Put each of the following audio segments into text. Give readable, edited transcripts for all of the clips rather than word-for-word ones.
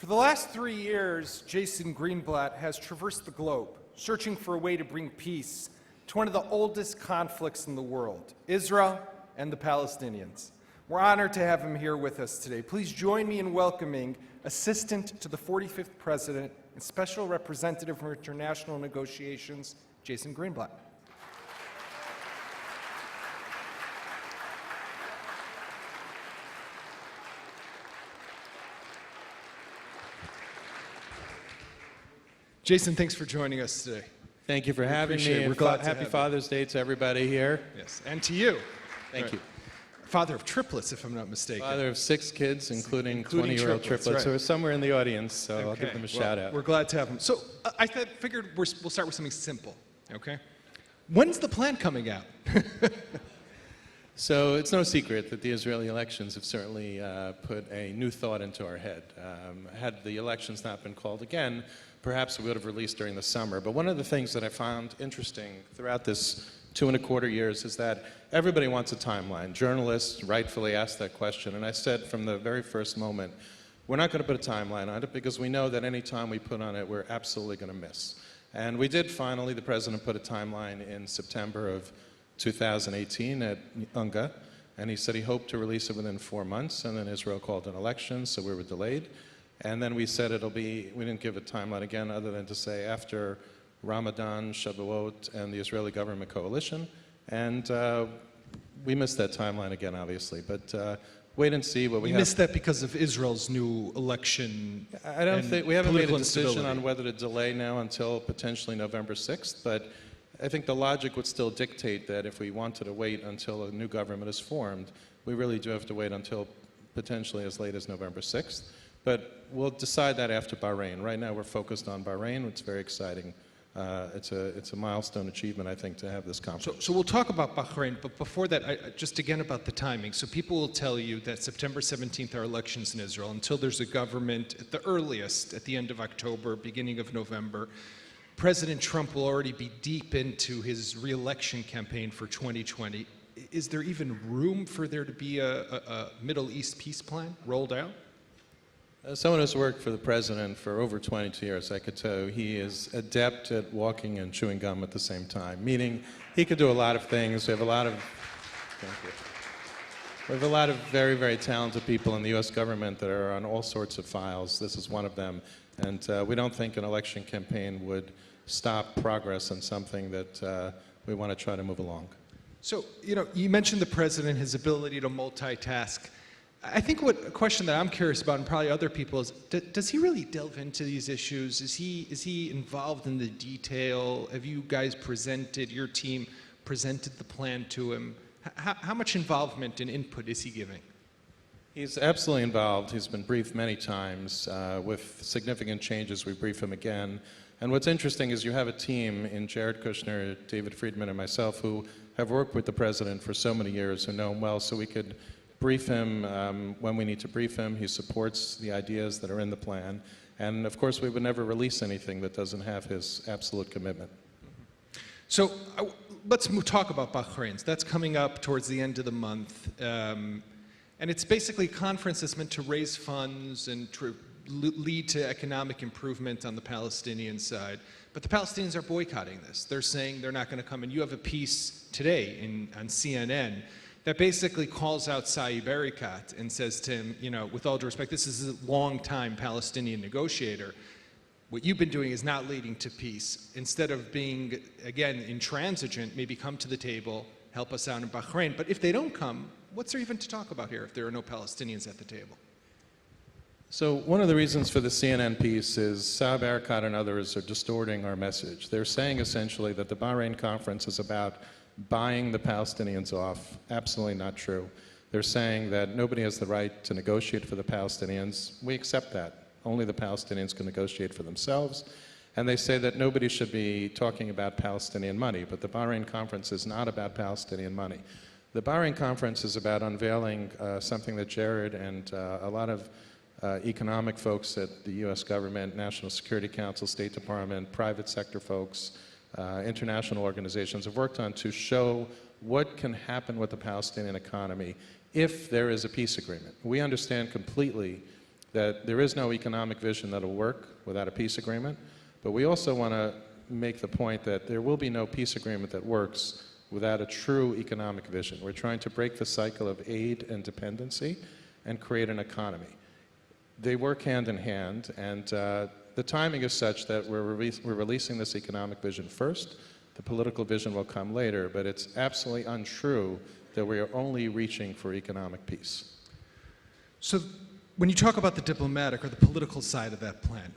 For the last 3 years, Jason Greenblatt has traversed the globe, searching for a way to bring peace to one of the oldest conflicts in the world, Israel and the Palestinians. We're honored to have him here with us today. Please join me in welcoming Assistant to the 45th President and Special Representative for International Negotiations, Jason Greenblatt. Jason, thanks for joining us today. Thank you for having me. We're glad to Happy have you. Father's Day to everybody here. Yes, and to you. Thank you. Father of triplets, if I'm not mistaken. Father of 6 kids, including 20-year-old triplets, right. who are somewhere in the audience, so I'll give them a shout out. We're glad to have them. So I figured we'll start with something simple, okay? When's the plan coming out? So it's no secret that the Israeli elections have certainly put a new thought into our head. Had the elections not been called again, perhaps we would have released during the summer. But one of the things that I found interesting throughout this 2.25 years is that everybody wants a timeline. Journalists rightfully asked that question, and I said from the very first moment, we're not going to put a timeline on it because we know that any time we put on it, we're absolutely going to miss. And we did finally. The president put a timeline in September of 2018 at UNGA, and he said he hoped to release it within 4 months, and then Israel called an election, so we were delayed. And then we said we didn't give a timeline again other than to say after Ramadan, Shavuot, and the Israeli government coalition. And we missed that timeline again, obviously. But wait and see what we have. You missed that because of Israel's new election. I don't think we haven't made a decision instability on whether to delay now until potentially November 6th. But I think the logic would still dictate that if we wanted to wait until a new government is formed, we really do have to wait until potentially as late as November 6th. But we'll decide that after Bahrain. Right now we're focused on Bahrain. It's very exciting. It's a milestone achievement, I think, to have this conference. So we'll talk about Bahrain, but before that, just again about the timing. So people will tell you that September 17th are elections in Israel. Until there's a government, at the earliest, at the end of October, beginning of November, President Trump will already be deep into his re-election campaign for 2020. Is there even room for there to be a Middle East peace plan rolled out? As someone who's worked for the president for over 22 years, I could tell you he is adept at walking and chewing gum at the same time, meaning he could do a lot of things. We have a lot of very, very talented people in the U.S. government that are on all sorts of files. This is one of them. And we don't think an election campaign would stop progress on something that we want to try to move along. So, you mentioned the president, his ability to multitask. I think a question that I'm curious about, and probably other people, is does he really delve into these issues? Is he involved in the detail? Have you guys your team presented the plan to him? How much involvement and input is he giving? He's absolutely involved. He's been briefed many times. With significant changes, we brief him again. And what's interesting is you have a team in Jared Kushner, David Friedman, and myself who have worked with the president for so many years, who know him well, so we could brief him when we need to brief him. He supports the ideas that are in the plan. And of course, we would never release anything that doesn't have his absolute commitment. So let's talk about Bahrain. That's coming up towards the end of the month. And it's basically a conference that's meant to raise funds and to lead to economic improvement on the Palestinian side. But the Palestinians are boycotting this. They're saying they're not going to come. And you have a piece today on CNN that basically calls out Saeb Erekat and says to him, with all due respect, this is a long-time Palestinian negotiator. What you've been doing is not leading to peace. Instead of being, again, intransigent, maybe come to the table, help us out in Bahrain. But if they don't come, what's there even to talk about here if there are no Palestinians at the table? So one of the reasons for the CNN piece is Saeb Erekat and others are distorting our message. They're saying essentially that the Bahrain conference is about buying the Palestinians off. Absolutely not true. They're saying that nobody has the right to negotiate for the Palestinians. We accept that. Only the Palestinians can negotiate for themselves. And they say that nobody should be talking about Palestinian money, but the Bahrain conference is not about Palestinian money. The Bahrain conference is about unveiling something that Jared and a lot of economic folks at the U.S. government, National Security Council, State Department, private sector folks, international organizations have worked on to show what can happen with the Palestinian economy if there is a peace agreement. We understand completely that there is no economic vision that'll work without a peace agreement, but we also want to make the point that there will be no peace agreement that works without a true economic vision. We're trying to break the cycle of aid and dependency and create an economy. They work hand in hand, and the timing is such that we're releasing this economic vision first. The political vision will come later, but it's absolutely untrue that we are only reaching for economic peace. So when you talk about the diplomatic or the political side of that plan,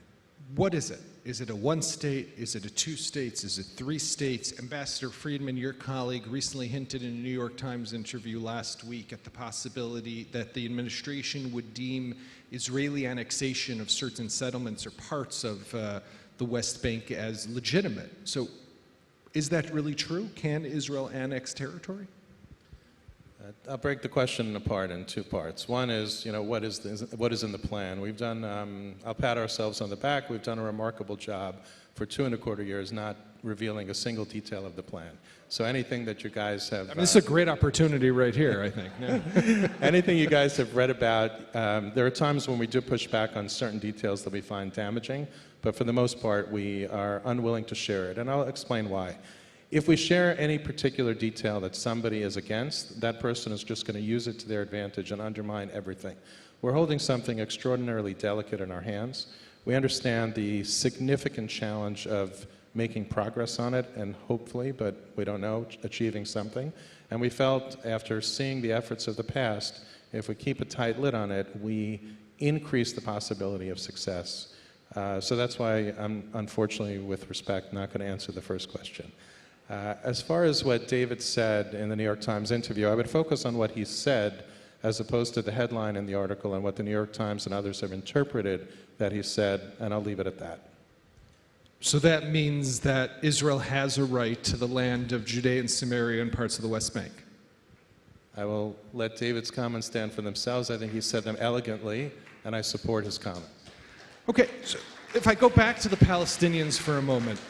what is it? Is it a one state? Is it a two states? Is it three states? Ambassador Friedman, your colleague, recently hinted in a New York Times interview last week at the possibility that the administration would deem Israeli annexation of certain settlements or parts of the West Bank as legitimate. So is that really true? Can Israel annex territory? I'll break the question apart in two parts. One is, what is in the plan? We've done, I'll pat ourselves on the back, we've done a remarkable job for 2.25 years not revealing a single detail of the plan. So anything that you guys have... this is a great opportunity right here, I think. Yeah. Anything you guys have read about, there are times when we do push back on certain details that we find damaging, but for the most part, we are unwilling to share it, and I'll explain why. If we share any particular detail that somebody is against, that person is just going to use it to their advantage and undermine everything. We're holding something extraordinarily delicate in our hands. We understand the significant challenge of making progress on it and hopefully, but we don't know, achieving something. And we felt after seeing the efforts of the past, if we keep a tight lid on it, we increase the possibility of success. So that's why I'm, unfortunately, with respect, not going to answer the first question. As far as what David said in the New York Times interview, I would focus on what he said as opposed to the headline in the article and what the New York Times and others have interpreted that he said, and I'll leave it at that. So that means that Israel has a right to the land of Judea and Samaria and parts of the West Bank? I will let David's comments stand for themselves. I think he said them elegantly, and I support his comment. Okay, so if I go back to the Palestinians for a moment,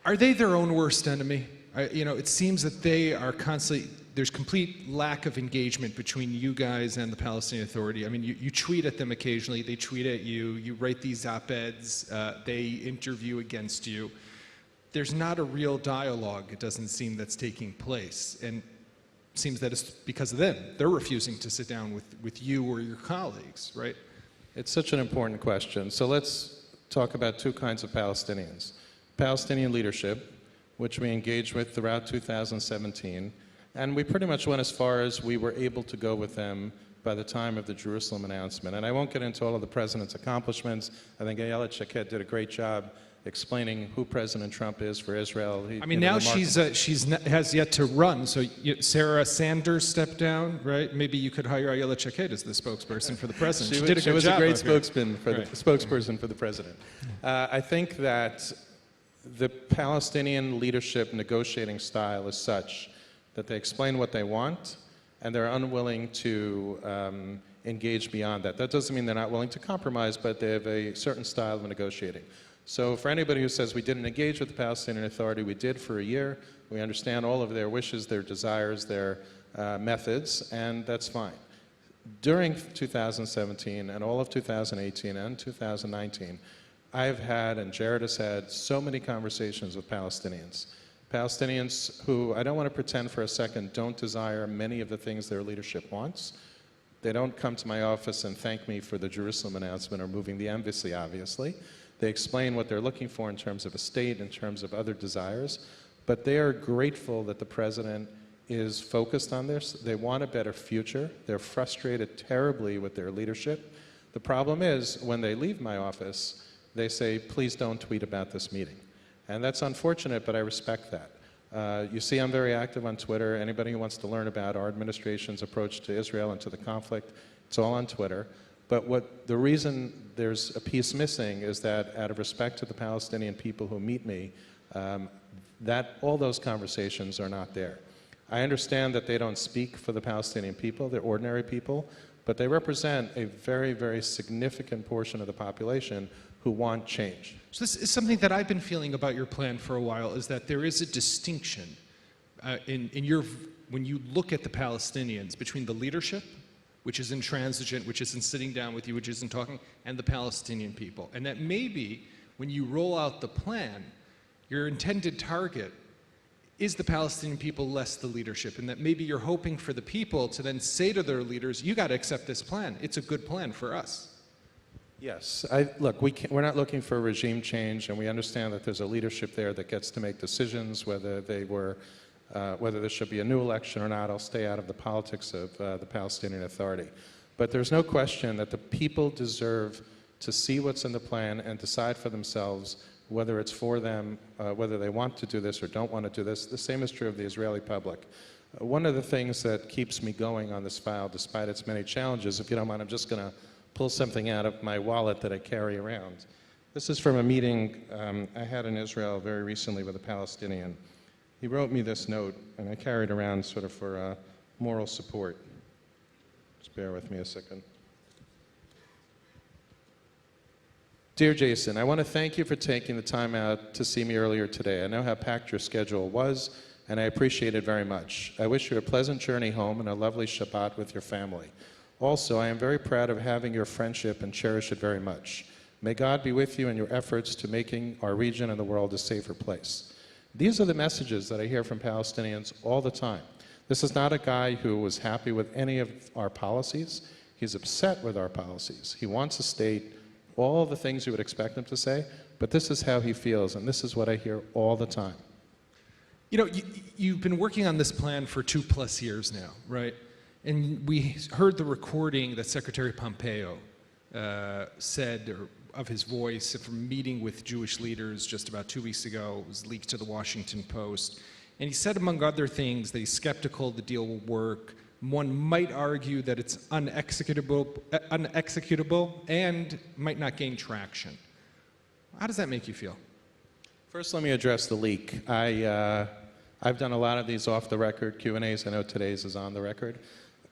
are they their own worst enemy? It seems that they are constantly, there's complete lack of engagement between you guys and the Palestinian Authority. I mean, you tweet at them occasionally, they tweet at you, you write these op-eds, they interview against you. There's not a real dialogue, it doesn't seem, that's taking place. And it seems that it's because of them. They're refusing to sit down with you or your colleagues, right? It's such an important question. So let's talk about two kinds of Palestinians. Palestinian leadership, which we engaged with throughout 2017, and we pretty much went as far as we were able to go with them by the time of the Jerusalem announcement. And I won't get into all of the president's accomplishments. I think Ayelet Shaked did a great job explaining who President Trump is for Israel. Now she's has yet to run, so Sarah Sanders stepped down, right? Maybe you could hire Ayelet Shaked as the spokesperson for the president. She was a great spokesperson for the president. I think that the Palestinian leadership negotiating style is such that they explain what they want, and they're unwilling to engage beyond that. That doesn't mean they're not willing to compromise, but they have a certain style of negotiating. So for anybody who says we didn't engage with the Palestinian Authority, we did for a year. We understand all of their wishes, their desires, their methods, and that's fine. During 2017 and all of 2018 and 2019, I've had, and Jared has had, so many conversations with Palestinians. Palestinians who, I don't want to pretend for a second, don't desire many of the things their leadership wants. They don't come to my office and thank me for the Jerusalem announcement or moving the embassy, obviously. They explain what they're looking for in terms of a state, in terms of other desires, but they are grateful that the president is focused on this. They want a better future. They're frustrated terribly with their leadership. The problem is, when they leave my office, they say, please don't tweet about this meeting. And that's unfortunate, but I respect that. You see I'm very active on Twitter. Anybody who wants to learn about our administration's approach to Israel and to the conflict, it's all on Twitter. But the reason there's a piece missing is that out of respect to the Palestinian people who meet me, all those conversations are not there. I understand that they don't speak for the Palestinian people, they're ordinary people, but they represent a very, very significant portion of the population who want change. So this is something that I've been feeling about your plan for a while, is that there is a distinction when you look at the Palestinians between the leadership which is intransigent, which isn't sitting down with you, which isn't talking, and the Palestinian people. And that maybe when you roll out the plan, your intended target is the Palestinian people, less the leadership, and that maybe you're hoping for the people to then say to their leaders, you got to accept this plan. It's a good plan for us. Yes. Look, we're not looking for a regime change, and we understand that there's a leadership there that gets to make decisions, whether there should be a new election or not. I'll stay out of the politics of the Palestinian Authority. But there's no question that the people deserve to see what's in the plan and decide for themselves whether it's for them, whether they want to do this or don't want to do this. The same is true of the Israeli public. One of the things that keeps me going on this file, despite its many challenges, if you don't mind, I'm just going to pull something out of my wallet that I carry around. This is from a meeting I had in Israel very recently with a Palestinian. He wrote me this note, and I carried around sort of for moral support. Just bear with me a second. Dear Jason, I want to thank you for taking the time out to see me earlier today. I know how packed your schedule was, and I appreciate it very much. I wish you a pleasant journey home and a lovely Shabbat with your family. Also, I am very proud of having your friendship and cherish it very much. May God be with you in your efforts to making our region and the world a safer place. These are the messages that I hear from Palestinians all the time. This is not a guy who was happy with any of our policies. He's upset with our policies. He wants to state all the things you would expect him to say, but this is how he feels, and this is what I hear all the time. You know, you've been working on this plan for 2+ years now, right? And we heard the recording that Secretary Pompeo said of his voice from a meeting with Jewish leaders just about 2 weeks ago. It was leaked to the Washington Post. And he said, among other things, that he's skeptical the deal will work. One might argue that it's unexecutable and might not gain traction. How does that make you feel? First, let me address the leak. I've done a lot of these off-the-record Q&As. I know today's is on the record.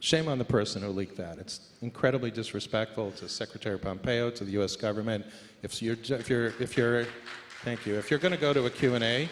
Shame on the person who leaked that. It's incredibly disrespectful to Secretary Pompeo, to the U.S. government. If you're going to go to a Q&A,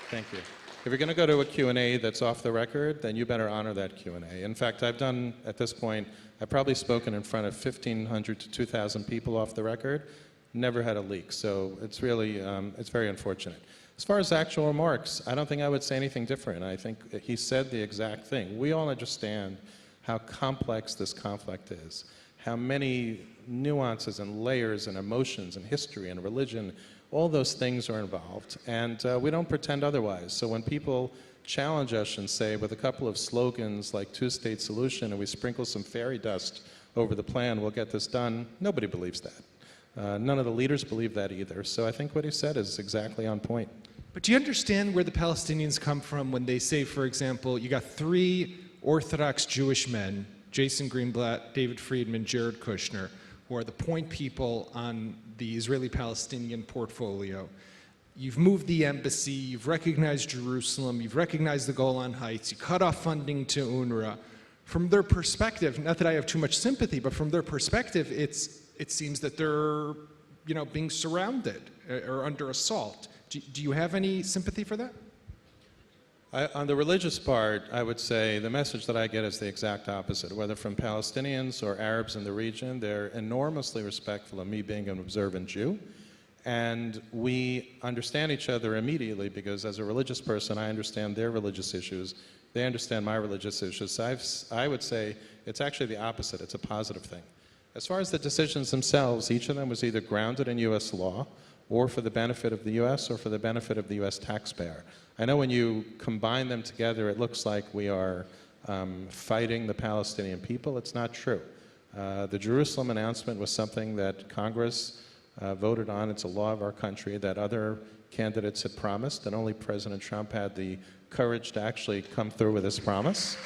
thank you. If you're going to go to a Q&A that's off the record, then you better honor that Q&A. In fact, I've done, at this point, I've probably spoken in front of 1,500 to 2,000 people off the record, never had a leak. So it's really, it's very unfortunate. As far as actual remarks, I don't think I would say anything different. I think he said the exact thing. We all understand how complex this conflict is, how many nuances and layers and emotions and history and religion, all those things are involved, and we don't pretend otherwise. So when people challenge us and say, with a couple of slogans like two-state solution, and we sprinkle some fairy dust over the plan, we'll get this done, nobody believes that. None of the leaders believe that either. So I think what he said is exactly on point. But do you understand where the Palestinians come from when they say, for example, you got 3 Orthodox Jewish men, Jason Greenblatt, David Friedman, Jared Kushner, who are the point people on the Israeli-Palestinian portfolio. You've moved the embassy, you've recognized Jerusalem, you've recognized the Golan Heights, you cut off funding to UNRWA. From their perspective, not that I have too much sympathy, but from their perspective, it seems that they're, being surrounded or under assault. Do you have any sympathy for that? On the religious part, I would say the message that I get is the exact opposite. Whether from Palestinians or Arabs in the region, they're enormously respectful of me being an observant Jew. And we understand each other immediately because as a religious person, I understand their religious issues. They understand my religious issues. So I would say it's actually the opposite. It's a positive thing. As far as the decisions themselves, each of them was either grounded in U.S. law or for the benefit of the U.S. or for the benefit of the U.S. taxpayer. I know when you combine them together, it looks like we are fighting the Palestinian people. It's not true. The Jerusalem announcement was something that Congress voted on. It's a law of our country that other candidates had promised, and only President Trump had the courage to actually come through with his promise.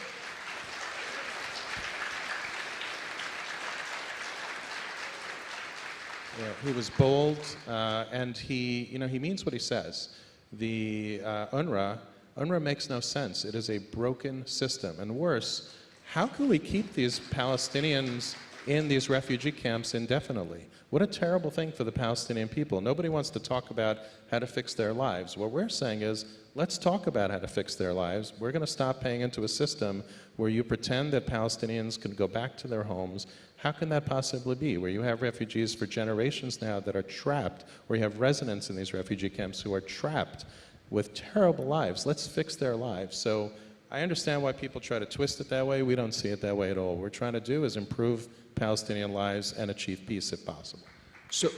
Yeah, he was bold, and he means what he says. The UNRWA makes no sense. It is a broken system. And worse, how can we keep these Palestinians in these refugee camps indefinitely. What a terrible thing for the Palestinian people. Nobody wants to talk about how to fix their lives. What we're saying is, let's talk about how to fix their lives. We're going to stop paying into a system where you pretend that Palestinians can go back to their homes. How can that possibly be? Where you have refugees for generations now that are trapped, where you have residents in these refugee camps who are trapped with terrible lives. Let's fix their lives. So I understand why people try to twist it that way. We don't see it that way at all. What we're trying to do is improve Palestinian lives and achieve peace if possible. So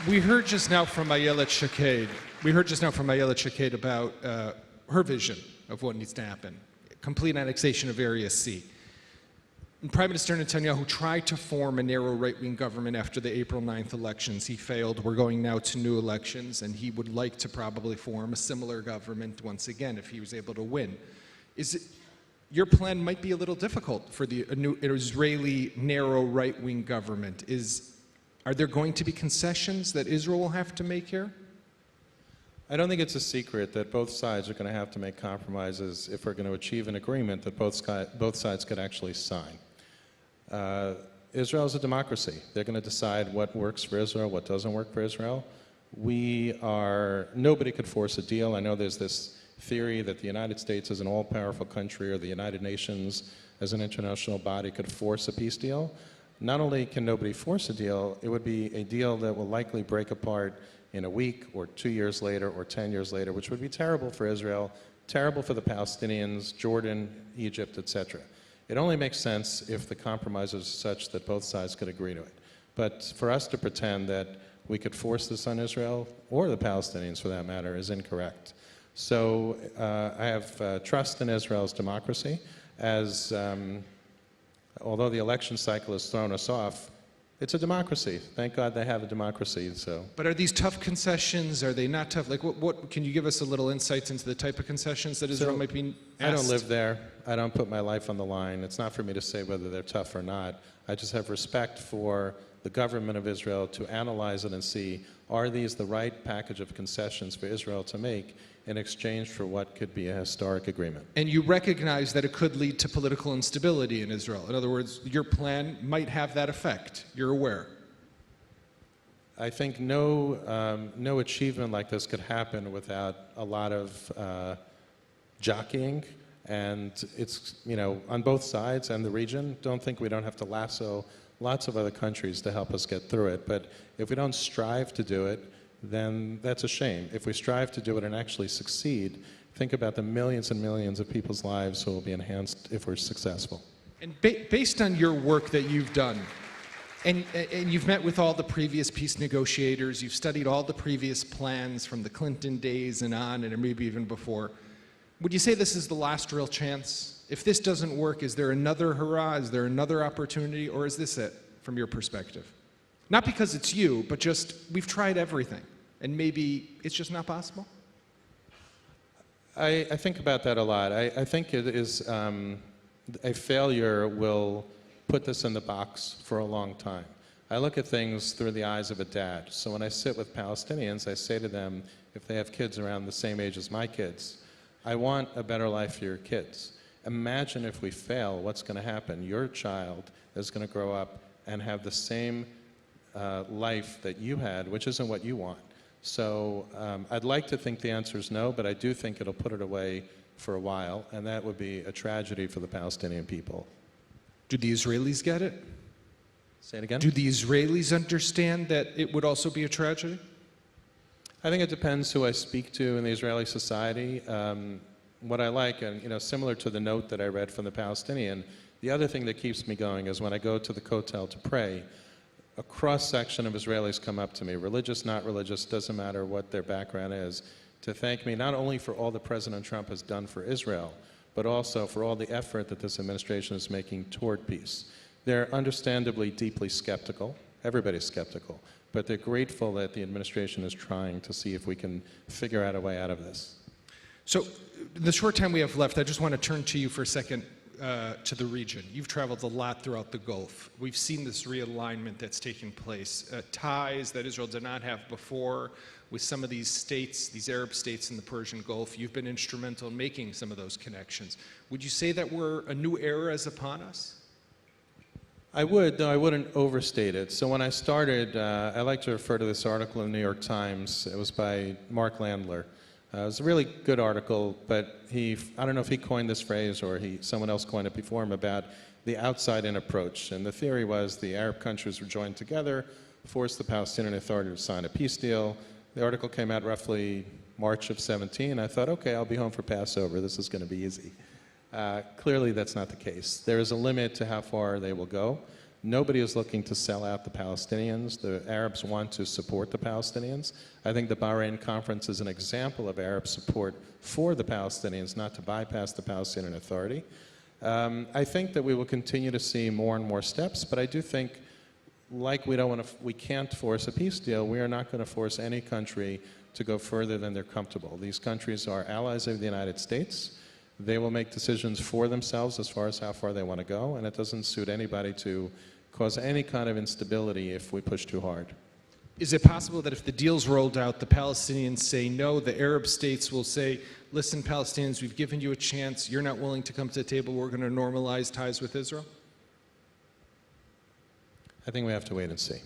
we heard just now from Ayelet Shaked. About her vision of what needs to happen: complete annexation of Area C. And Prime Minister Netanyahu tried to form a narrow right-wing government after the April 9th elections. He failed. We're going now to new elections, and he would like to probably form a similar government once again if he was able to win. Your plan might be a little difficult for the new Israeli narrow right-wing government. Are there going to be concessions that Israel will have to make here? I don't think it's a secret that both sides are going to have to make compromises if we're going to achieve an agreement that both sides could actually sign. Israel is a democracy. They're going to decide what works for Israel, what doesn't work for Israel. Nobody could force a deal. I know there's this theory that the United States as an all-powerful country or the United Nations as an international body could force a peace deal. Not only can nobody force a deal, it would be a deal that will likely break apart in a week or 2 years later or 10 years later, which would be terrible for Israel, terrible for the Palestinians, Jordan, Egypt, etc. It only makes sense if the compromise is such that both sides could agree to it. But for us to pretend that we could force this on Israel, or the Palestinians for that matter, is incorrect. So I have trust in Israel's democracy, although the election cycle has thrown us off. It's a democracy. Thank God they have a democracy. So. But are these tough concessions? Are they not tough? Like, what can you give us a little insights into the type of concessions that Israel might be asked? I don't live there. I don't put my life on the line. It's not for me to say whether they're tough or not. I just have respect for the government of Israel to analyze it and see, are these the right package of concessions for Israel to make in exchange for what could be a historic agreement? And you recognize that it could lead to political instability in Israel. In other words, your plan might have that effect. You're aware. I think no achievement like this could happen without a lot of jockeying. And it's, on both sides and the region. Don't think we don't have to lasso lots of other countries to help us get through it. But if we don't strive to do it, then that's a shame. If we strive to do it and actually succeed, think about the millions and millions of people's lives who will be enhanced if we're successful. And based on your work that you've done, and you've met with all the previous peace negotiators, you've studied all the previous plans from the Clinton days and on, and maybe even before, would you say this is the last real chance? If this doesn't work, is there another hurrah? Is there another opportunity? Or is this it, from your perspective? Not because it's you, but just we've tried everything, and maybe it's just not possible? I think about that a lot. I think it is a failure will put this in the box for a long time. I look at things through the eyes of a dad. So when I sit with Palestinians, I say to them, if they have kids around the same age as my kids, I want a better life for your kids. Imagine if we fail, what's going to happen? Your child is going to grow up and have the same life that you had, which isn't what you want. So I'd like to think the answer is no, but I do think it'll put it away for a while, and that would be a tragedy for the Palestinian people. Do the Israelis get it? Say it again? Do the Israelis understand that it would also be a tragedy? I think it depends who I speak to in the Israeli society. What I like, and similar to the note that I read from the Palestinian, the other thing that keeps me going is when I go to the Kotel to pray, a cross-section of Israelis come up to me, religious, not religious, doesn't matter what their background is, to thank me not only for all that President Trump has done for Israel, but also for all the effort that this administration is making toward peace. They're understandably deeply skeptical. Everybody's skeptical. But they're grateful that the administration is trying to see if we can figure out a way out of this. So, in the short time we have left, I just want to turn to you for a second to the region. You've traveled a lot throughout the Gulf. We've seen this realignment that's taking place, ties that Israel did not have before with some of these states, these Arab states in the Persian Gulf. You've been instrumental in making some of those connections. Would you say that a new era is upon us? I would, though I wouldn't overstate it. So when I started, I like to refer to this article in the New York Times. It was by Mark Landler. It was a really good article, but I don't know if he coined this phrase or someone else coined it before him, about the outside-in approach. And the theory was the Arab countries were joined together, forced the Palestinian Authority to sign a peace deal. The article came out roughly March of 17. I thought, okay, I'll be home for Passover. This is going to be easy. Clearly, that's not the case. There is a limit to how far they will go. Nobody is looking to sell out the Palestinians. The Arabs want to support the Palestinians. I think the Bahrain conference is an example of Arab support for the Palestinians, not to bypass the Palestinian Authority. I think that we will continue to see more and more steps, but I do think, like we can't force a peace deal, we are not going to force any country to go further than they're comfortable. These countries are allies of the United States. They will make decisions for themselves as far as how far they want to go, and it doesn't suit anybody to cause any kind of instability if we push too hard. Is it possible that if the deal's rolled out, the Palestinians say no, the Arab states will say, listen, Palestinians, we've given you a chance, you're not willing to come to the table, we're going to normalize ties with Israel? I think we have to wait and see.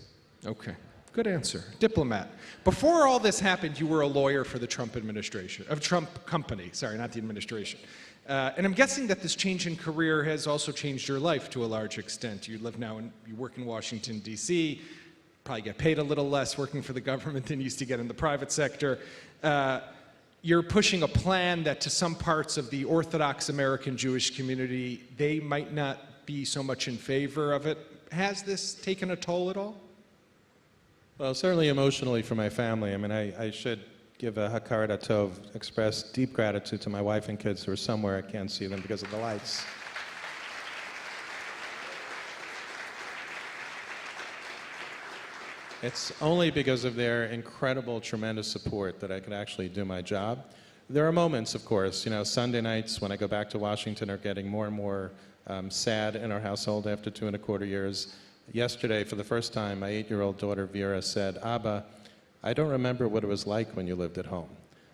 Okay. Good answer. Diplomat. Before all this happened, you were a lawyer for the Trump administration, of Trump company, sorry, not the administration. And I'm guessing that this change in career has also changed your life to a large extent. You work in Washington, D.C., probably get paid a little less working for the government than you used to get in the private sector. You're pushing a plan that to some parts of the Orthodox American Jewish community, they might not be so much in favor of it. Has this taken a toll at all? Well, certainly emotionally for my family. I mean, I should give a hakarat hatov, express deep gratitude to my wife and kids who are somewhere. I can't see them because of the lights. It's only because of their incredible, tremendous support that I could actually do my job. There are moments, of course. You know, Sunday nights when I go back to Washington are getting more and more sad in our household after 2.25 years. Yesterday, for the first time, my 8-year-old daughter Vera said, "Abba, I don't remember what it was like when you lived at home."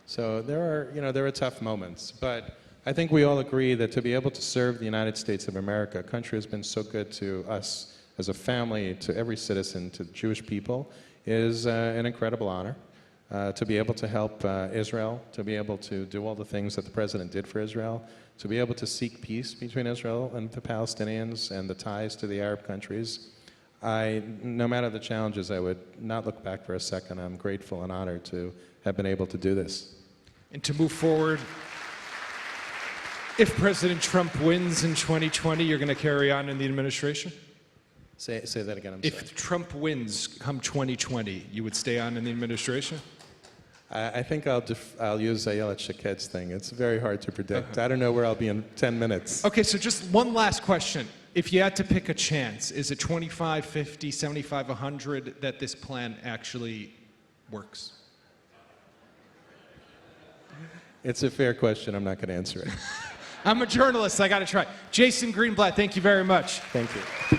So there are tough moments, but I think we all agree that to be able to serve the United States of America, a country has been so good to us as a family, to every citizen, to Jewish people, is an incredible honor. To be able to help Israel, to be able to do all the things that the president did for Israel, to be able to seek peace between Israel and the Palestinians and the ties to the Arab countries. No matter the challenges, I would not look back for a second. I'm grateful and honored to have been able to do this. And to move forward, if President Trump wins in 2020, you're going to carry on in the administration? Say that again, I'm sorry. If Trump wins come 2020, you would stay on in the administration? I think I'll use Ayelet Shaked's thing. It's very hard to predict. I don't know where I'll be in 10 minutes. Okay, so just one last question. If you had to pick a chance, is it 25, 50, 75, 100 that this plan actually works? It's a fair question. I'm not going to answer it. I'm a journalist. I got to try. Jason Greenblatt, thank you very much. Thank you.